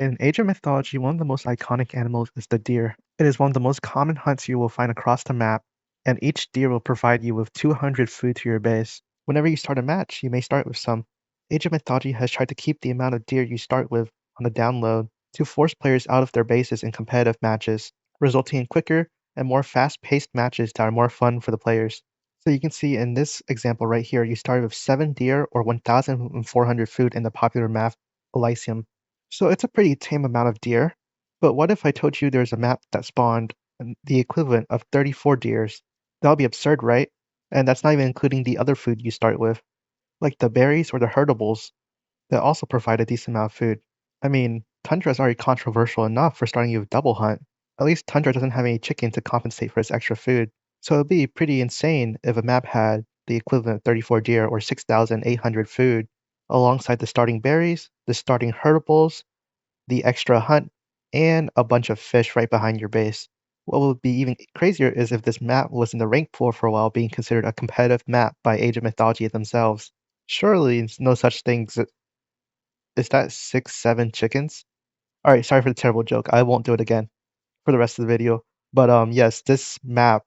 In Age of Mythology, one of the most iconic animals is the deer. It is one of the most common hunts you will find across the map, and each deer will provide you with 200 food to your base. Whenever you start a match, you may start with some. Age of Mythology has tried to keep the amount of deer you start with on the down low to force players out of their bases in competitive matches, resulting in quicker and more fast-paced matches that are more fun for the players. So you can see in this example right here, you started with 7 deer or 1,400 food in the popular map Elysium. So it's a pretty tame amount of deer, but what if I told you there's a map that spawned the equivalent of 34 deers? That would be absurd, right? And that's not even including the other food you start with, like the berries or the herdables that also provide a decent amount of food. I mean, Tundra is already controversial enough for starting you with double hunt. At least Tundra doesn't have any chicken to compensate for its extra food. So it'd be pretty insane if a map had the equivalent of 34 deer or 6,800 food alongside the starting berries, the starting herdables, the extra hunt, and a bunch of fish right behind your base. What would be even crazier is if this map was in the rank pool for a while, being considered a competitive map by Age of Mythology themselves. Surely no such thing. Is that 6, 7 chickens? Alright, sorry for the terrible joke. I won't do it again for the rest of the video. But yes, this map,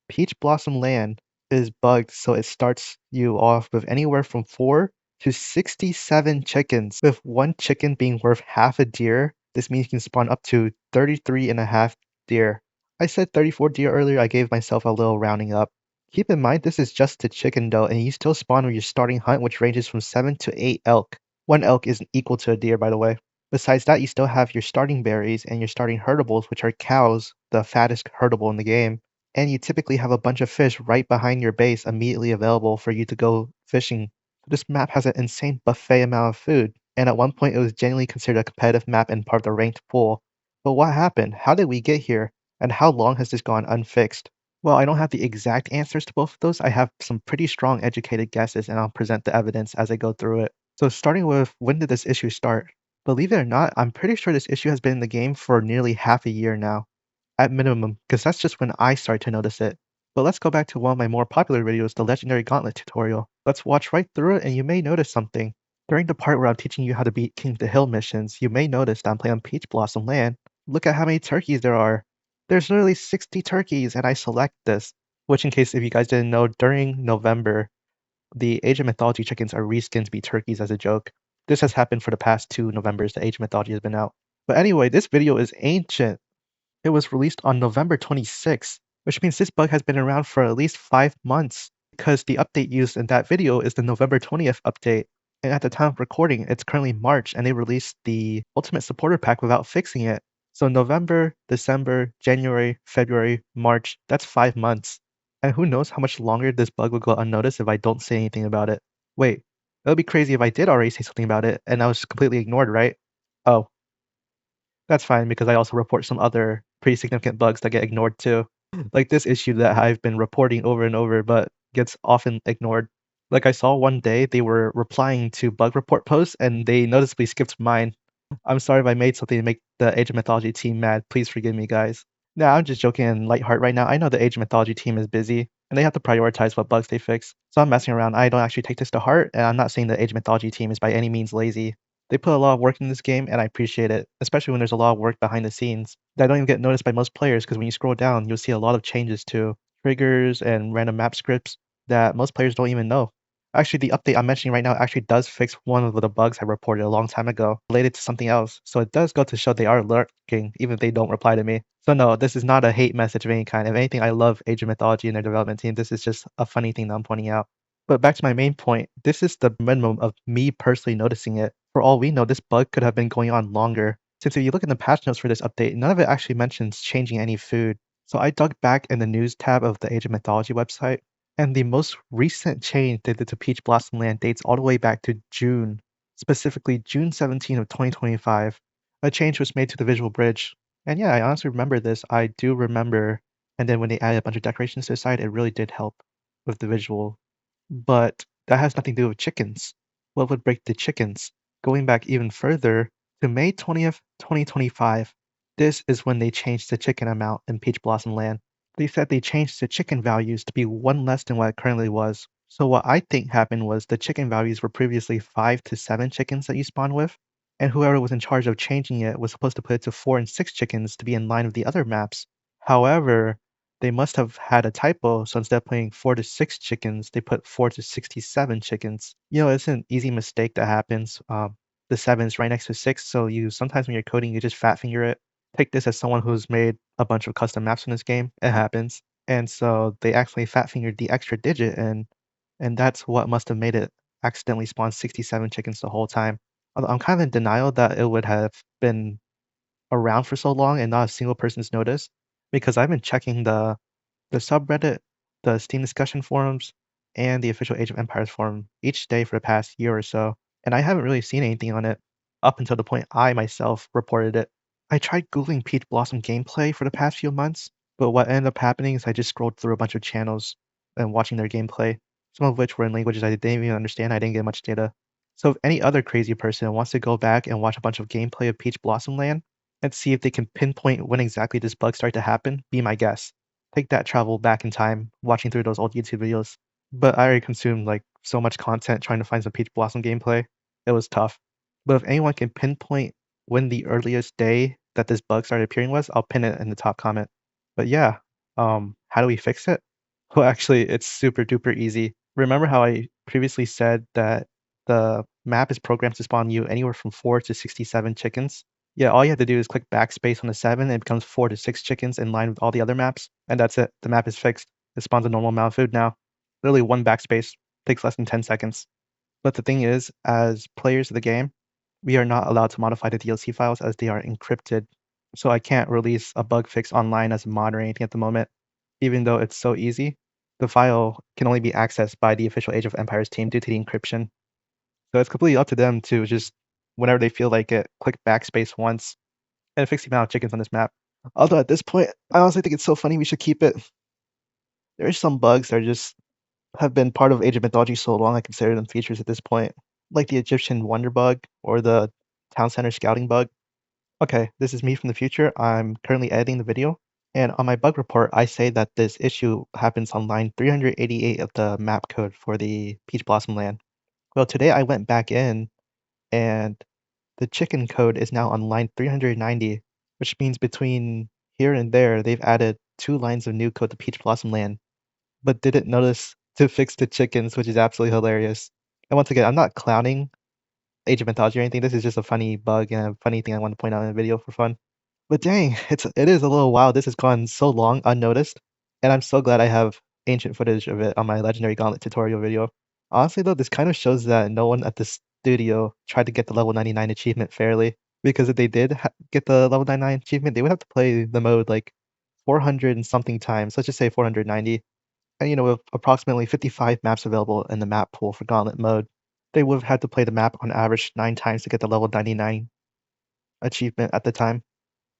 Peach Blossom Land, is bugged, so it starts you off with anywhere from 4 to 67 chickens, with one chicken being worth half a deer. This means you can spawn up to 33 and a half deer. I said 34 deer earlier, I gave myself a little rounding up. Keep in mind this is just the chicken though, and you still spawn with your starting hunt, which ranges from 7 to 8 elk. One elk isn't equal to a deer, by the way. Besides that, you still have your starting berries and your starting herdables, which are cows, the fattest herdable in the game. And you typically have a bunch of fish right behind your base immediately available for you to go fishing. This map has an insane buffet amount of food, and at one point it was genuinely considered a competitive map and part of the ranked pool. But what happened? How did we get here? And how long has this gone unfixed? Well, I don't have the exact answers to both of those. I have some pretty strong educated guesses, and I'll present the evidence as I go through it. So starting with, when did this issue start? Believe it or not, I'm pretty sure this issue has been in the game for nearly half a year now, at minimum, because that's just when I started to notice it. But let's go back to one of my more popular videos, the Legendary Gauntlet tutorial. Let's watch right through it and you may notice something. During the part where I'm teaching you how to beat King of the Hill missions, you may notice that I'm playing on Peach Blossom Land. Look at how many turkeys there are. There's literally 60 turkeys and I select this. Which, in case if you guys didn't know, during November, the Age of Mythology chickens are reskinned to be turkeys as a joke. This has happened for the past 2 Novembers the Age of Mythology has been out. But anyway, this video is ancient. It was released on November 26th, which means this bug has been around for at least 5 months, because the update used in that video is the November 20th update. And at the time of recording, it's currently March, and they released the Ultimate Supporter Pack without fixing it. So November, December, January, February, March, that's 5 months. And who knows how much longer this bug will go unnoticed if I don't say anything about it. Wait, it would be crazy if I did already say something about it and I was completely ignored, right? Oh, that's fine because I also report some other pretty significant bugs that get ignored too. Like this issue that I've been reporting over and over but gets often ignored. Like I saw one day they were replying to bug report posts and they noticeably skipped mine. I'm sorry if I made something to make the Age of Mythology team mad. Please forgive me, guys. Nah, I'm just joking and lightheart right now. I know the Age of Mythology team is busy and they have to prioritize what bugs they fix. So I'm messing around. I don't actually take this to heart, and I'm not saying the Age of Mythology team is by any means lazy. They put a lot of work in this game, and I appreciate it, especially when there's a lot of work behind the scenes that don't even get noticed by most players, because when you scroll down, you'll see a lot of changes to triggers and random map scripts that most players don't even know. Actually, the update I'm mentioning right now actually does fix one of the bugs I reported a long time ago related to something else, so it does go to show they are lurking, even if they don't reply to me. So no, this is not a hate message of any kind. If anything, I love Age of Mythology and their development team. This is just a funny thing that I'm pointing out. But back to my main point, this is the minimum of me personally noticing it. For all we know, this bug could have been going on longer. Since if you look in the patch notes for this update, none of it actually mentions changing any food. So I dug back in the news tab of the Age of Mythology website, and the most recent change they did to Peach Blossom Land dates all the way back to June, specifically June 17 of 2025. A change was made to the visual bridge. And yeah, I honestly remember this. I do remember. And then when they added a bunch of decorations to the side, it really did help with the visual. But that has nothing to do with chickens. What would break the chickens? Going back even further to May 20th, 2025. This is when they changed the chicken amount in Peach Blossom Land. They said they changed the chicken values to be 1 less than what it currently was. So what I think happened was the chicken values were previously 5 to 7 chickens that you spawn with, and whoever was in charge of changing it was supposed to put it to 4 and 6 chickens to be in line with the other maps. However, they must have had a typo, so instead of putting 4 to 6 chickens, they put 4 to 67 chickens. It's an easy mistake that happens. The 7 is right next to 6, so you sometimes when you're coding, you just fat finger it. Take this as someone who's made a bunch of custom maps in this game. It happens. And so they actually fat fingered the extra digit, and that's what must have made it accidentally spawn 67 chickens the whole time. Although I'm kind of in denial that it would have been around for so long and not a single person's noticed, because I've been checking the subreddit, the Steam discussion forums, and the official Age of Empires forum each day for the past year or so, and I haven't really seen anything on it up until the point I myself reported it. I tried Googling Peach Blossom gameplay for the past few months, but what ended up happening is I just scrolled through a bunch of channels and watching their gameplay, some of which were in languages I didn't even understand. I didn't get much data. So if any other crazy person wants to go back and watch a bunch of gameplay of Peach Blossom Land and see if they can pinpoint when exactly this bug started to happen, be my guest. Take that travel back in time, watching through those old YouTube videos. But I already consumed like so much content trying to find some Peach Blossom gameplay. It was tough. But if anyone can pinpoint when the earliest day that this bug started appearing was, I'll pin it in the top comment. But yeah, how do we fix it? Well, actually, it's super duper easy. Remember how I previously said that the map is programmed to spawn you anywhere from 4 to 67 chickens? Yeah, all you have to do is click backspace on the 7 and it becomes 4 to 6 chickens in line with all the other maps, and that's it. The map is fixed. It spawns a normal amount of food now. Literally one backspace. Takes less than 10 seconds. But the thing is, as players of the game, we are not allowed to modify the DLC files as they are encrypted. So I can't release a bug fix online as a mod or anything at the moment. Even though it's so easy, the file can only be accessed by the official Age of Empires team due to the encryption. So it's completely up to them to just, whenever they feel like it, click backspace once and fix the amount of chickens on this map. Although at this point, I honestly think it's so funny we should keep it. There are some bugs that just have been part of Age of Mythology so long I consider them features at this point, like the Egyptian Wonder Bug or the Town Center Scouting Bug. Okay, this is me from the future. I'm currently editing the video, and on my bug report, I say that this issue happens on line 388 of the map code for the Peach Blossom Land. Well, today I went back in, and the chicken code is now on line 390, which means between here and there, they've added 2 lines of new code to Peach Blossom Land, but didn't notice to fix the chickens, which is absolutely hilarious. And once again, I'm not clowning Age of Mythology or anything. This is just a funny bug and a funny thing I want to point out in a video for fun. But dang, it is a little wild. This has gone so long unnoticed, and I'm so glad I have ancient footage of it on my Legendary Gauntlet tutorial video. Honestly though, this kind of shows that no one at the studio tried to get the level 99 achievement fairly, because if they did get the level 99 achievement, they would have to play the mode like 400 and something times. Let's just say 490. And with approximately 55 maps available in the map pool for Gauntlet mode, they would have had to play the map on average 9 times to get the level 99 achievement at the time,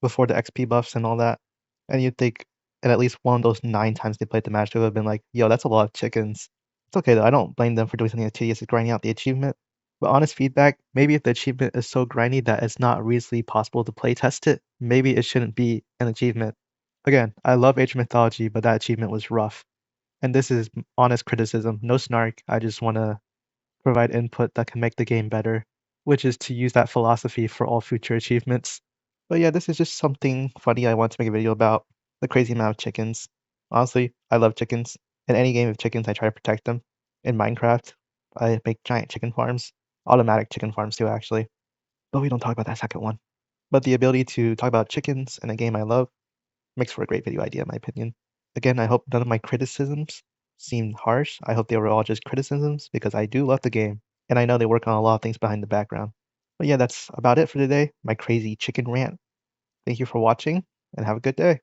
before the XP buffs and all that. And you'd think in at least one of those 9 times they played the match, they would have been like, yo, that's a lot of chickens. It's okay though, I don't blame them for doing something as tedious as grinding out the achievement. But honest feedback, maybe if the achievement is so grindy that it's not reasonably possible to playtest it, maybe it shouldn't be an achievement. Again, I love Age of Mythology, but that achievement was rough. And this is honest criticism, no snark. I just want to provide input that can make the game better, which is to use that philosophy for all future achievements. But yeah, this is just something funny I want to make a video about, the crazy amount of chickens. Honestly, I love chickens. In any game of chickens, I try to protect them. In Minecraft, I make giant chicken farms, automatic chicken farms too, actually. But we don't talk about that second one. But the ability to talk about chickens in a game I love makes for a great video idea, in my opinion. Again, I hope none of my criticisms seemed harsh. I hope they were all just criticisms because I do love the game, and I know they work on a lot of things behind the background. But yeah, that's about it for today. My crazy chicken rant. Thank you for watching, and have a good day.